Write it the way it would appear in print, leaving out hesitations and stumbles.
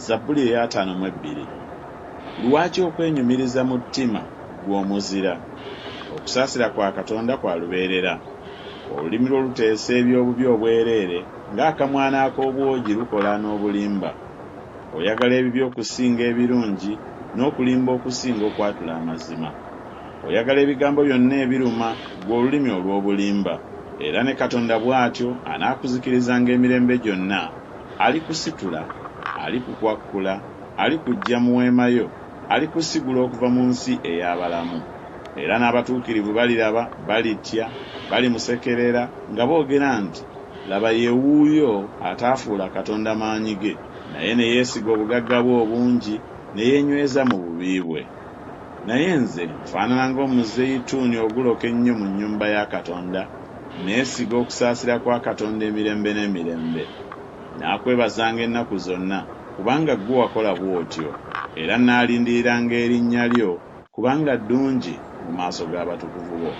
Zabbuli 52. Lwaki okwenyumiriza mu ttima gw'omuzira? Okusaasira kwa Katonda kwa lubeerera. Olulimi lwo luteesa eby'obubi obwereere ng'akamwana ak'obwogi lukola n'obulimba. Oyagala ebibi okusinga ebirungi n'okulimba okusinga okwatula amazima. Oyagala ebigambo byonna ebiruma gwe olulimi olw'obulimba. Era ne Katonda bw'atyo anaakuzikirizanga emirembe gyonna. Alikusitula, alikukwakkula, alikuggya mu weema yo, alikusigula okuva mu nsi ey'abalamu. Era n'abatuukirivu baliraba, balitya, balimusekerera nga boogera nti, laba ye wuuyo ataafuula Katonda maanyi ge, naye ne yeesiga obugagga bwe obungi ne yeenyweza mu bubi bwe. Naye nze nfaanana ng'omuzeyituuni oguloka ennyo mu nnyumba ya Katonda, neesiga okusaasira kwa Katonda emirembe n'emirembe. Naakwebazanga ennaku zonna, kubanga ggwe wakola bw'otyo, era nnaalindiriranga erinnya lyo, kubanga ddungi mu maaso g'abatukuvu bo.